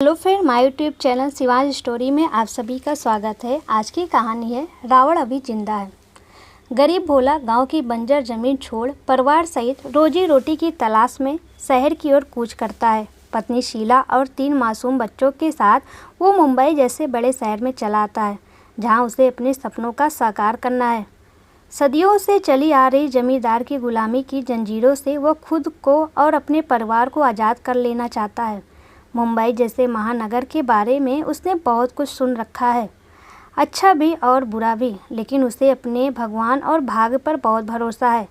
Hello friend, my YouTube channel Shivansh story में आप सभी का स्वागत है। आज की कहानी है रावण अभी जिंदा है। गरीब भोला गांव की बंजर जमीन छोड़ परिवार सहित रोजी रोटी की तलाश में शहर की ओर कूच करता है। पत्नी शीला और 3 मासूम बच्चों के साथ वो मुंबई जैसे बड़े शहर में चला आता है, जहाँ उसे अपने सपनों का साकार करना है। सदियों से चली आ रही जमींदार की गुलामी की जंजीरों से वो खुद को और अपने परिवार को आज़ाद कर लेना चाहता है। मुंबई जैसे महानगर के बारे में उसने बहुत कुछ सुन रखा है, अच्छा भी और बुरा भी, लेकिन उसे अपने भगवान और भाग्य पर बहुत भरोसा है,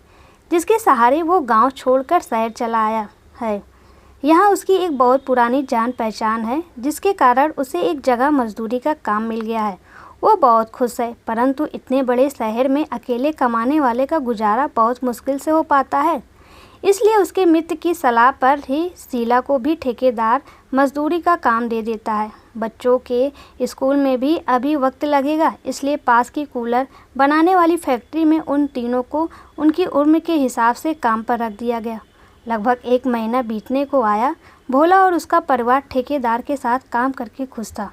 जिसके सहारे वो गांव छोड़कर शहर चला आया है। यहाँ उसकी एक बहुत पुरानी जान पहचान है, जिसके कारण उसे एक जगह मजदूरी का काम मिल गया है। वो बहुत खुश है, परंतु इतने बड़े शहर में अकेले कमाने वाले का गुजारा बहुत मुश्किल से हो पाता है। इसलिए उसके मित्र की सलाह पर ही शीला को भी ठेकेदार मजदूरी का काम दे देता है। बच्चों के स्कूल में भी अभी वक्त लगेगा, इसलिए पास की कूलर बनाने वाली फैक्ट्री में उन तीनों को उनकी उम्र के हिसाब से काम पर रख दिया गया। लगभग 1 महीना बीतने को आया। भोला और उसका परिवार ठेकेदार के साथ काम करके खुश था।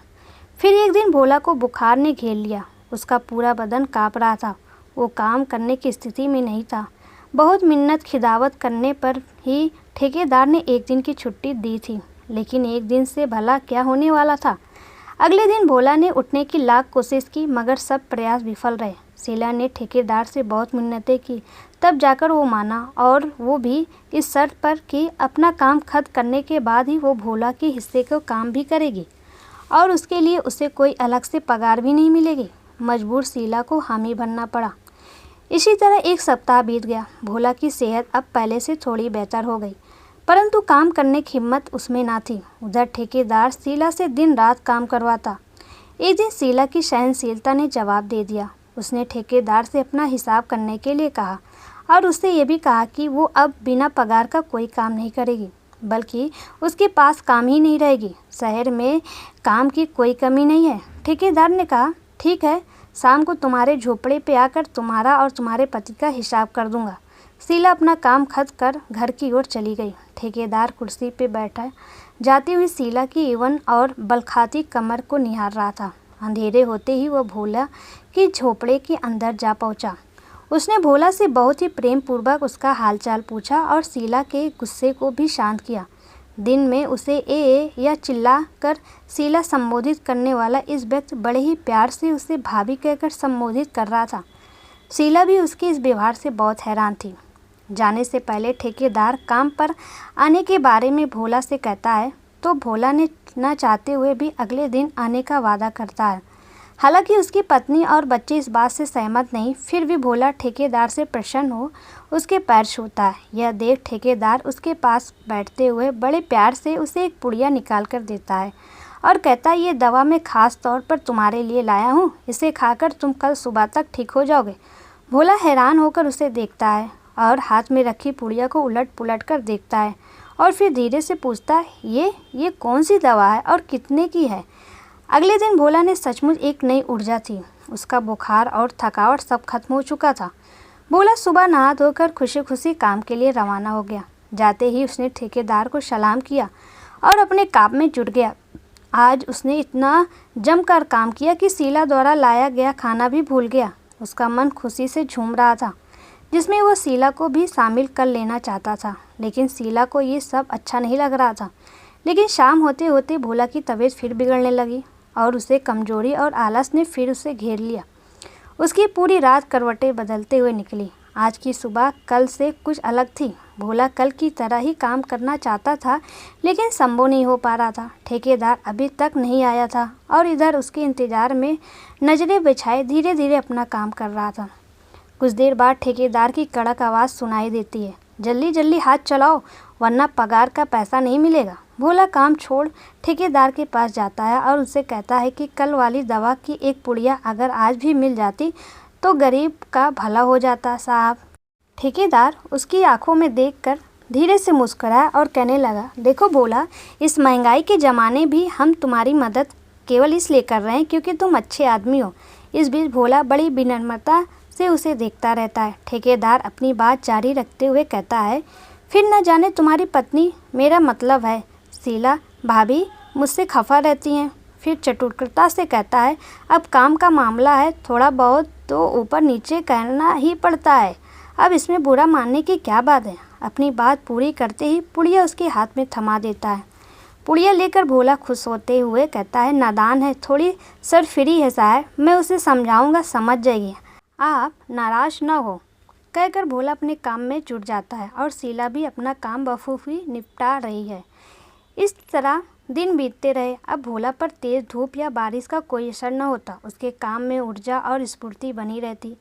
फिर एक दिन भोला को बुखार ने घेर लिया। उसका पूरा बदन काँप रहा था। वो काम करने की स्थिति में नहीं था। बहुत मिन्नत खिदावत करने पर ही ठेकेदार ने 1 दिन की छुट्टी दी थी, लेकिन 1 दिन से भला क्या होने वाला था। अगले दिन भोला ने उठने की लाख कोशिश की, मगर सब प्रयास विफल रहे। शीला ने ठेकेदार से बहुत मिन्नतें की, तब जाकर वो माना, और वो भी इस शर्त पर कि अपना काम खत्म करने के बाद ही वो भोला के हिस्से को काम भी करेगी, और उसके लिए उसे कोई अलग से पगार भी नहीं मिलेगी। मजबूर शीला को हामी बनना पड़ा। इसी तरह 1 सप्ताह बीत गया। भोला की सेहत अब पहले से थोड़ी बेहतर हो गई, परंतु काम करने की हिम्मत उसमें ना थी। उधर ठेकेदार शीला से दिन रात काम करवाता। एक दिन शीला की सहनशीलता ने जवाब दे दिया। उसने ठेकेदार से अपना हिसाब करने के लिए कहा, और उससे ये भी कहा कि वो अब बिना पगार का कोई काम नहीं करेगी, बल्कि उसके पास काम ही नहीं रहेगी। शहर में काम की कोई कमी नहीं है। ठेकेदार ने कहा, ठीक है, शाम को तुम्हारे झोपड़े पे आकर तुम्हारा और तुम्हारे पति का हिसाब कर दूंगा। शीला अपना काम खत्म कर घर की ओर चली गई। ठेकेदार कुर्सी पे बैठा जाती हुई शीला की यौवन और बलखाती कमर को निहार रहा था। अंधेरे होते ही वह भोला की झोपड़े के अंदर जा पहुंचा। उसने भोला से बहुत ही प्रेम पूर्वक उसका हालचाल पूछा और शीला के गुस्से को भी शांत किया। दिन में उसे ए या चिल्ला कर शीला संबोधित करने वाला इस व्यक्ति बड़े ही प्यार से उसे भाभी कहकर संबोधित कर रहा था। शीला भी उसके इस व्यवहार से बहुत हैरान थी। जाने से पहले ठेकेदार काम पर आने के बारे में भोला से कहता है, तो भोला ने न चाहते हुए भी अगले दिन आने का वादा करता है। हालांकि उसकी पत्नी और बच्चे इस बात से सहमत नहीं, फिर भी भोला ठेकेदार से प्रसन्न हो उसके पैर छूता है। यह देख ठेकेदार उसके पास बैठते हुए बड़े प्यार से उसे एक पुड़िया निकाल कर देता है और कहता है, ये दवा मैं खास तौर पर तुम्हारे लिए लाया हूँ, इसे खाकर तुम कल सुबह तक ठीक हो जाओगे। भोला हैरान होकर उसे देखता है और हाथ में रखी पुड़िया को उलट पुलट कर देखता है, और फिर धीरे से पूछता है, ये कौन सी दवा है और कितने की है। अगले दिन भोला ने सचमुच एक नई ऊर्जा थी। उसका बुखार और थकावट सब खत्म हो चुका था। भोला सुबह नहा धोकर खुशी खुशी काम के लिए रवाना हो गया। जाते ही उसने ठेकेदार को सलाम किया और अपने काम में जुट गया। आज उसने इतना जमकर काम किया कि शीला द्वारा लाया गया खाना भी भूल गया। उसका मन खुशी से झूम रहा था, जिसमें वो शीला को भी शामिल कर लेना चाहता था, लेकिन शीला को ये सब अच्छा नहीं लग रहा था। लेकिन शाम होते होते भोला की तबीयत फिर बिगड़ने लगी और उसे कमजोरी और आलस ने फिर उसे घेर लिया। उसकी पूरी रात करवटें बदलते हुए निकली। आज की सुबह कल से कुछ अलग थी। भोला कल की तरह ही काम करना चाहता था, लेकिन संभव नहीं हो पा रहा था। ठेकेदार अभी तक नहीं आया था और इधर उसके इंतजार में नजरें बिछाए धीरे धीरे अपना काम कर रहा था। कुछ देर बाद ठेकेदार की कड़क आवाज़ सुनाई देती है, जल्दी जल्दी हाथ चलाओ, वरना पगार का पैसा नहीं मिलेगा। भोला काम छोड़ ठेकेदार के पास जाता है और उनसे कहता है कि कल वाली दवा की एक पुड़िया अगर आज भी मिल जाती तो गरीब का भला हो जाता साहब। ठेकेदार उसकी आंखों में देखकर धीरे से मुस्कुराया और कहने लगा, देखो भोला, इस महंगाई के ज़माने भी हम तुम्हारी मदद केवल इसलिए कर रहे हैं क्योंकि तुम अच्छे आदमी हो। इस बीच भोला बड़ी विनम्रता से उसे देखता रहता है। ठेकेदार अपनी बात जारी रखते हुए कहता है, फिर न जाने तुम्हारी पत्नी, मेरा मतलब है शीला भाभी, मुझसे खफा रहती हैं। फिर चटुलता से कहता है, अब काम का मामला है, थोड़ा बहुत तो ऊपर नीचे करना ही पड़ता है, अब इसमें बुरा मानने की क्या बात है। अपनी बात पूरी करते ही पुड़िया उसके हाथ में थमा देता है। पुड़िया लेकर भोला खुश होते हुए कहता है, नादान है, थोड़ी सरफिरी है साहब, मैं उसे समझाऊंगा, समझ जाइए, आप नाराज न हो। कहकर भोला अपने काम में जुट जाता है और शीला भी अपना काम बखूबी निपटा रही है। इस तरह दिन बीतते रहे। अब भोला पर तेज़ धूप या बारिश का कोई असर न होता, उसके काम में ऊर्जा और स्फूर्ति बनी रहती।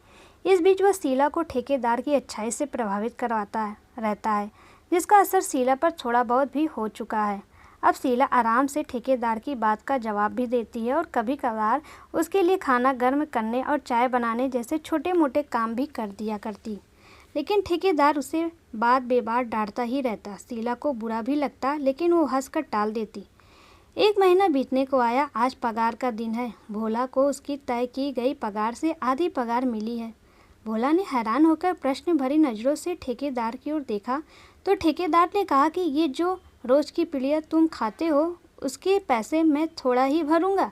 इस बीच वह शीला को ठेकेदार की अच्छाई से प्रभावित करवाता रहता है, जिसका असर शीला पर थोड़ा बहुत भी हो चुका है। अब शीला आराम से ठेकेदार की बात का जवाब भी देती है और कभी कभार उसके लिए खाना गर्म करने और चाय बनाने जैसे छोटे मोटे काम भी कर दिया करती। लेकिन ठेकेदार उसे बात बेबात डांटता ही रहता। शीला को बुरा भी लगता, लेकिन वो हंसकर टाल देती। 1 महीना बीतने को आया। आज पगार का दिन है। भोला को उसकी तय की गई पगार से आधी पगार मिली है। भोला ने हैरान होकर प्रश्न भरी नज़रों से ठेकेदार की ओर देखा तो ठेकेदार ने कहा कि ये जो रोज़ की पीड़िया तुम खाते हो, उसके पैसे मैं थोड़ा ही भरूंगा।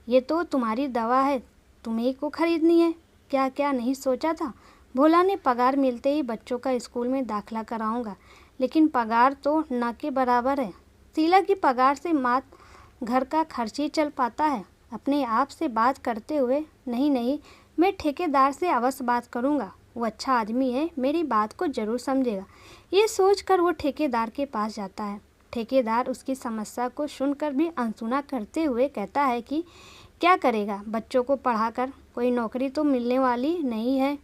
ये तो तुम्हारी दवा है, तुम्हें को खरीदनी है। क्या क्या नहीं सोचा था। भोला ने पगार मिलते ही बच्चों का स्कूल में दाखिला कराऊंगा, लेकिन पगार तो न के बराबर है। शीला की पगार से मात्र घर का खर्च ही चल पाता है। अपने आप से बात करते हुए, नहीं, मैं ठेकेदार से अवश्य बात करूंगा, वो अच्छा आदमी है, मेरी बात को ज़रूर समझेगा। ये सोचकर वो ठेकेदार के पास जाता है। ठेकेदार उसकी समस्या को सुनकर भी अनसुना करते हुए कहता है कि क्या करेगा, बच्चों को पढ़ाकर कोई नौकरी तो मिलने वाली नहीं है।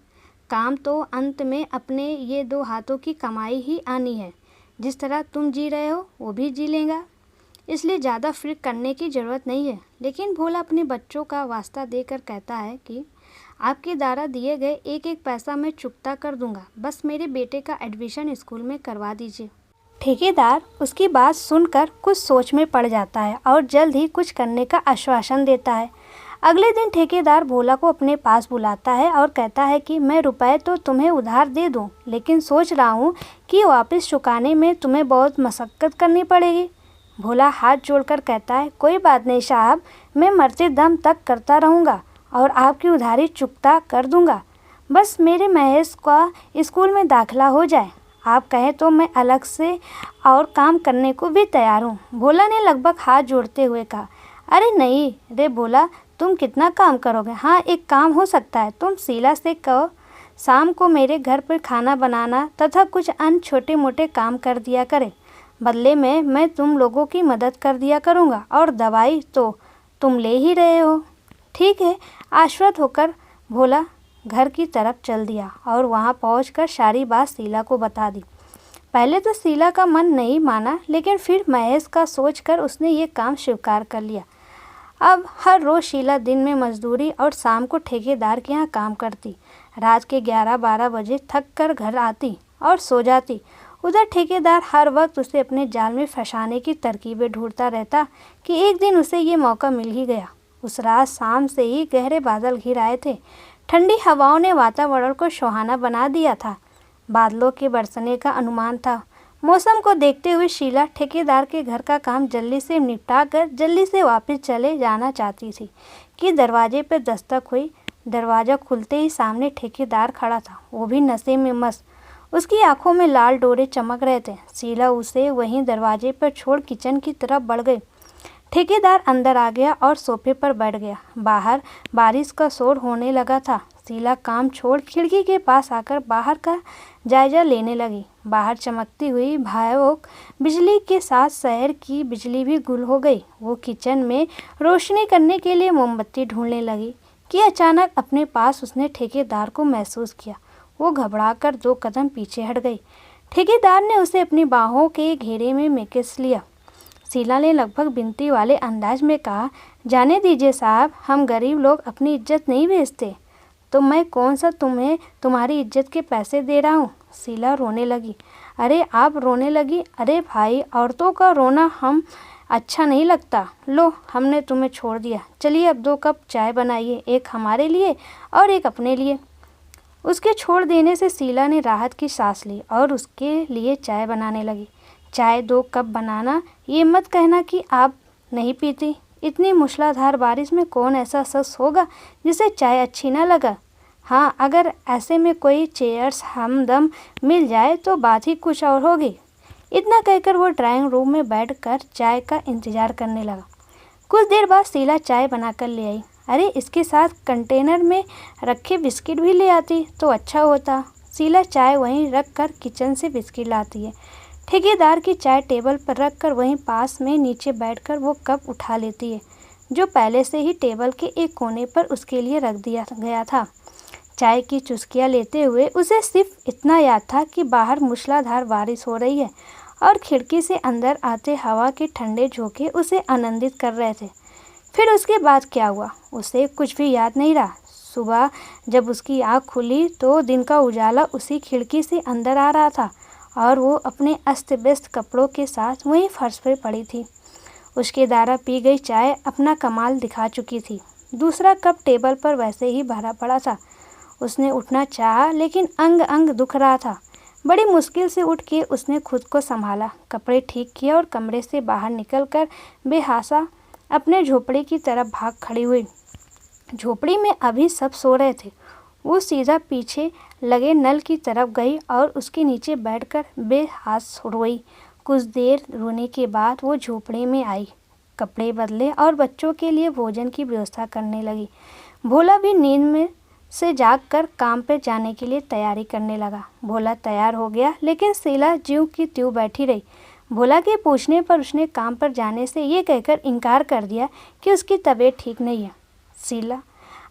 काम तो अंत में अपने ये 2 हाथों की कमाई ही आनी है। जिस तरह तुम जी रहे हो वो भी जी लेगा, इसलिए ज़्यादा फिक्र करने की ज़रूरत नहीं है। लेकिन भोला अपने बच्चों का वास्ता देकर कहता है कि आपके द्वारा दिए गए एक एक पैसा मैं चुकता कर दूंगा, बस मेरे बेटे का एडमिशन स्कूल में करवा दीजिए। ठेकेदार उसकी बात सुनकर कुछ सोच में पड़ जाता है और जल्द ही कुछ करने का आश्वासन देता है। अगले दिन ठेकेदार भोला को अपने पास बुलाता है और कहता है कि मैं रुपए तो तुम्हें उधार दे दूं, लेकिन सोच रहा हूँ कि वापस चुकाने में तुम्हें बहुत मशक्क़त करनी पड़ेगी। भोला हाथ जोड़कर कहता है, कोई बात नहीं साहब, मैं मरते दम तक करता रहूँगा और आपकी उधारी चुकता कर दूँगा, बस मेरे महेश का स्कूल में दाखिला हो जाए। आप कहें तो मैं अलग से और काम करने को भी तैयार हूँ। भोला ने लगभग हाथ जोड़ते हुए कहा, अरे नहीं रे भोला, तुम कितना काम करोगे। हाँ, एक काम हो सकता है, तुम शीला से कहो शाम को मेरे घर पर खाना बनाना तथा कुछ अन्य छोटे मोटे काम कर दिया करे। बदले में मैं तुम लोगों की मदद कर दिया करूँगा और दवाई तो तुम ले ही रहे हो। ठीक है। आश्वस्त होकर भोला घर की तरफ चल दिया और वहाँ पहुँचकर सारी बात शीला को बता दी। पहले तो शीला का मन नहीं माना, लेकिन फिर महेश का सोचकर उसने ये काम स्वीकार कर लिया। अब हर रोज़ शीला दिन में मजदूरी और शाम को ठेकेदार के यहाँ काम करती। रात के 11-12 बजे थक कर घर आती और सो जाती। उधर ठेकेदार हर वक्त उसे अपने जाल में फंसाने की तरकीबें ढूंढता रहता कि एक दिन उसे ये मौका मिल ही गया। उस रात शाम से ही गहरे बादल घिर आए थे। ठंडी हवाओं ने वातावरण को सुहाना बना दिया था। बादलों के बरसने का अनुमान था। मौसम को देखते हुए शीला ठेकेदार के घर का काम जल्दी से निपटा कर जल्दी से वापस चले जाना चाहती थी कि दरवाजे पर दस्तक हुई। दरवाज़ा खुलते ही सामने ठेकेदार खड़ा था, वो भी नशे में मस्त। उसकी आंखों में लाल डोरे चमक रहे थे। शीला उसे वहीं दरवाजे पर छोड़ किचन की तरफ बढ़ गई। ठेकेदार अंदर आ गया और सोफे पर बैठ गया। बाहर बारिश का शोर होने लगा था। शीला काम छोड़ खिड़की के पास आकर बाहर का जायजा लेने लगी। बाहर चमकती हुई भयावह बिजली के साथ शहर की बिजली भी गुल हो गई। वो किचन में रोशनी करने के लिए मोमबत्ती ढूंढने लगी कि अचानक अपने पास उसने ठेकेदार को महसूस किया। वो घबराकर 2 कदम पीछे हट गई। ठेकेदार ने उसे अपनी बाहों के घेरे में मेकिस लिया। शीला ने लगभग विनती वाले अंदाज में कहा, जाने दीजिए साहब, हम गरीब लोग अपनी इज्जत नहीं बेचते। तो मैं कौन सा तुम्हें तुम्हारी इज्जत के पैसे दे रहा हूँ। शीला रोने लगी। अरे आप रोने लगी? अरे भाई, औरतों का रोना हम अच्छा नहीं लगता। लो, हमने तुम्हें छोड़ दिया। चलिए अब 2 कप चाय बनाइए, एक हमारे लिए और एक अपने लिए। उसके छोड़ देने से शीला ने राहत की सांस ली और उसके लिए चाय बनाने लगी। चाय 2 कप बनाना, ये मत कहना कि आप नहीं पीती। इतनी मूसलाधार बारिश में कौन ऐसा शख्स होगा जिसे चाय अच्छी न लगा। हाँ, अगर ऐसे में कोई चेयर्स हमदम मिल जाए तो बात ही कुछ और होगी। इतना कहकर वो ड्राइंग रूम में बैठकर चाय का इंतज़ार करने लगा। कुछ देर बाद शीला चाय बनाकर ले आई। अरे, इसके साथ कंटेनर में रखे बिस्किट भी ले आती तो अच्छा होता। शीला चाय वहीं रख कर किचन से बिस्किट लाती है। ठेकेदार की चाय टेबल पर रख कर वहीं पास में नीचे बैठकर वो कप उठा लेती है जो पहले से ही टेबल के एक कोने पर उसके लिए रख दिया गया था। चाय की चुस्कियाँ लेते हुए उसे सिर्फ इतना याद था कि बाहर मूसलाधार बारिश हो रही है और खिड़की से अंदर आते हवा के ठंडे झोंके उसे आनंदित कर रहे थे। फिर उसके बाद क्या हुआ उसे कुछ भी याद नहीं रहा। सुबह जब उसकी आँख खुली तो दिन का उजाला उसी खिड़की से अंदर आ रहा था और वो अपने अस्त व्यस्त कपड़ों के साथ वहीं फर्श पर पड़ी थी। उसके द्वारा पी गई चाय अपना कमाल दिखा चुकी थी। दूसरा कप टेबल पर वैसे ही भरा पड़ा था। उसने उठना चाहा लेकिन अंग अंग दुख रहा था। बड़ी मुश्किल से उठ के उसने खुद को संभाला, कपड़े ठीक किए और कमरे से बाहर निकलकर बेहासा अपने झोपड़ी की तरफ भाग खड़ी हुई। झोपड़ी में अभी सब सो रहे थे। वो सीधा पीछे लगे नल की तरफ गई और उसके नीचे बैठकर बेहास रोई। कुछ देर रोने के बाद वो झोपड़ी में आई, कपड़े बदले और बच्चों के लिए भोजन की व्यवस्था करने लगी। भोला भी नींद में से जागकर काम पर जाने के लिए तैयारी करने लगा। भोला तैयार हो गया लेकिन शीला ज्यों की त्यों बैठी रही। भोला के पूछने पर उसने काम पर जाने से ये कहकर इनकार कर दिया कि उसकी तबीयत ठीक नहीं है। शीला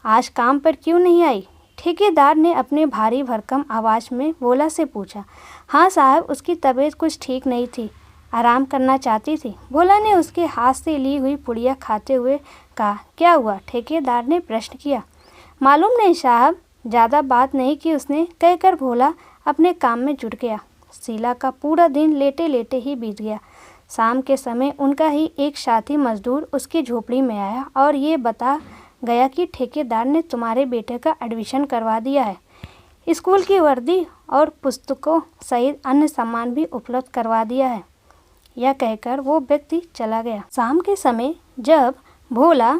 आज काम पर क्यों नहीं आई? ठेकेदार ने अपने भारी भरकम आवाज़ में भोला से पूछा। हाँ साहब, उसकी तबीयत कुछ ठीक नहीं थी, आराम करना चाहती थी। भोला ने उसके हाथ से ली हुई पुड़िया खाते हुए कहा। क्या हुआ? ठेकेदार ने प्रश्न किया। मालूम नहीं साहब, ज़्यादा बात नहीं की उसने, कहकर भोला अपने काम में जुट गया। शीला का पूरा दिन लेटे लेटे ही बीत गया। शाम के समय उनका ही एक साथी मजदूर उसकी झोपड़ी में आया और ये बता गया कि ठेकेदार ने तुम्हारे बेटे का एडमिशन करवा दिया है। स्कूल की वर्दी और पुस्तकों सहित अन्य सामान भी उपलब्ध करवा दिया है। यह कहकर वो व्यक्ति चला गया। शाम के समय जब भोला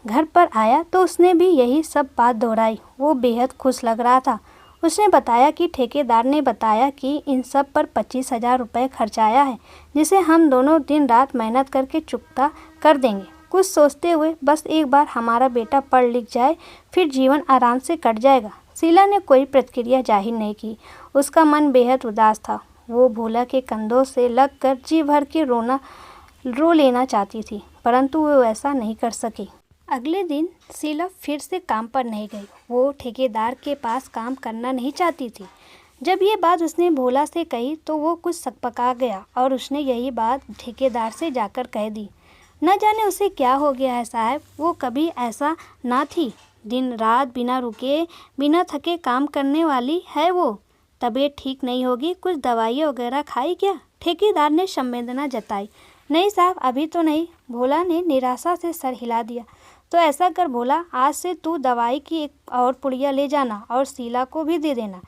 घर पर आया तो उसने भी यही सब बात दोहराई। वो बेहद खुश लग रहा था। उसने बताया कि ठेकेदार ने बताया कि इन सब पर 25,000 रुपये खर्चाया है, जिसे हम दोनों दिन रात मेहनत करके चुकता कर देंगे। कुछ सोचते हुए बस एक बार हमारा बेटा पढ़ लिख जाए, फिर जीवन आराम से कट जाएगा। शीला ने कोई प्रतिक्रिया जाहिर नहीं की। उसका मन बेहद उदास था। वो भोला के कंधों से लगकर जी भर के रो लेना चाहती थी, परंतु वो ऐसा नहीं कर सकी। अगले दिन शीला फिर से काम पर नहीं गई। वो ठेकेदार के पास काम करना नहीं चाहती थी। जब ये बात उसने भोला से कही तो वो कुछ सकपका गया और उसने यही बात ठेकेदार से जाकर कह दी। न जाने उसे क्या हो गया है साहब, वो कभी ऐसा ना थी। दिन रात बिना रुके बिना थके काम करने वाली है वो। तबीयत ठीक नहीं होगी, कुछ दवाइयाँ वगैरह खाई क्या? ठेकेदार ने संवेदना जताई। नहीं साहब, अभी तो नहीं। भोला ने निराशा से सर हिला दिया। तो ऐसा कर भोला, आज से तू दवाई की एक और पुड़िया ले जाना और शीला को भी दे देना।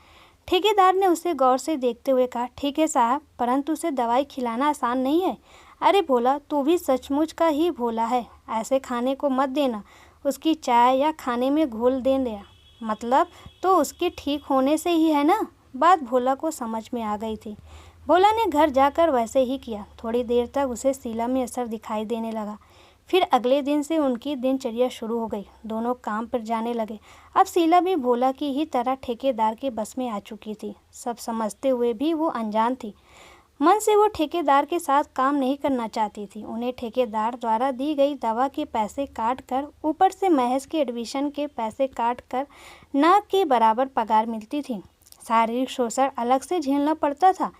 ठेकेदार ने उसे गौर से देखते हुए कहा। ठीक है साहब, परंतु उसे दवाई खिलाना आसान नहीं है। अरे भोला, तू भी सचमुच का ही भोला है। ऐसे खाने को मत देना, उसकी चाय या खाने में घोल दे देना। मतलब तो उसके ठीक होने से ही है ना? बात भोला को समझ में आ गई थी। भोला ने घर जाकर वैसे ही किया। थोड़ी देर तक उसे शीला में असर दिखाई देने लगा। फिर अगले दिन से उनकी दिनचर्या शुरू हो गई। दोनों काम पर जाने लगे। अब शीला भी भोला की ही तरह ठेकेदार के बस में आ चुकी थी। सब समझते हुए भी वो अनजान थी। मन से वो ठेकेदार के साथ काम नहीं करना चाहती थी। उन्हें ठेकेदार द्वारा दी गई दवा के पैसे काट कर, ऊपर से महज के एडमिशन के पैसे काट कर न के बराबर पगार मिलती थी। शारीरिक शोषण अलग से झेलना पड़ता था।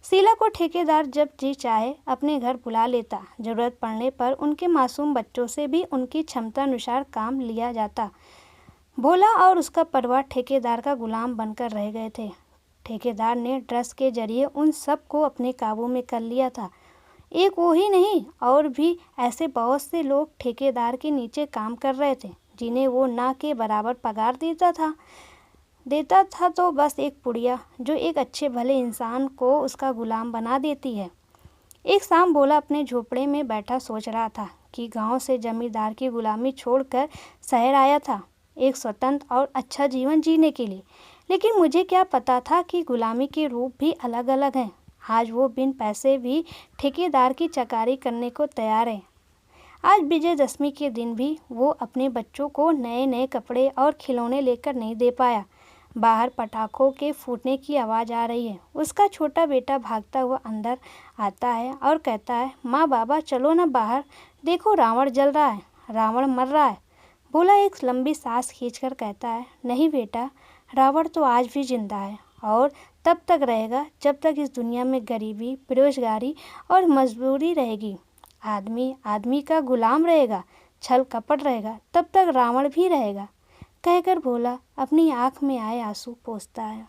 शीला को ठेकेदार जब जी चाहे अपने घर बुला लेता। जरूरत पड़ने पर उनके मासूम बच्चों से भी उनकी क्षमता अनुसार काम लिया जाता। भोला और उसका परिवार ठेकेदार का गुलाम बनकर रह गए थे। ठेकेदार ने ड्रग्स के जरिए उन सब को अपने काबू में कर लिया था। एक वो ही नहीं, और भी ऐसे बहुत से लोग ठेकेदार के नीचे काम कर रहे थे, जिन्हें वो ना के बराबर पगार देता था तो बस एक पुड़िया जो एक अच्छे भले इंसान को उसका गुलाम बना देती है। एक शाम भोला अपने झोपड़े में बैठा सोच रहा था कि गांव से जमींदार की गुलामी छोड़कर शहर आया था एक स्वतंत्र और अच्छा जीवन जीने के लिए। लेकिन मुझे क्या पता था कि गुलामी के रूप भी अलग अलग हैं। आज वो बिन पैसे भी ठेकेदार की चकारी करने को तैयार है। आज विजयदशमी के दिन भी वो अपने बच्चों को नए नए कपड़े और खिलौने लेकर नहीं दे पाया। बाहर पटाखों के फूटने की आवाज़ आ रही है। उसका छोटा बेटा भागता हुआ अंदर आता है और कहता है, माँ बाबा चलो ना बाहर, देखो रावण जल रहा है, रावण मर रहा है। भोला एक लंबी सांस खींचकर कहता है, नहीं बेटा, रावण तो आज भी जिंदा है और तब तक रहेगा जब तक इस दुनिया में गरीबी, बेरोजगारी और मजबूरी रहेगी। आदमी आदमी का गुलाम रहेगा, छल कपट रहेगा, तब तक रावण भी रहेगा। कहकर भोला अपनी आंख में आए आंसू पोंछता है।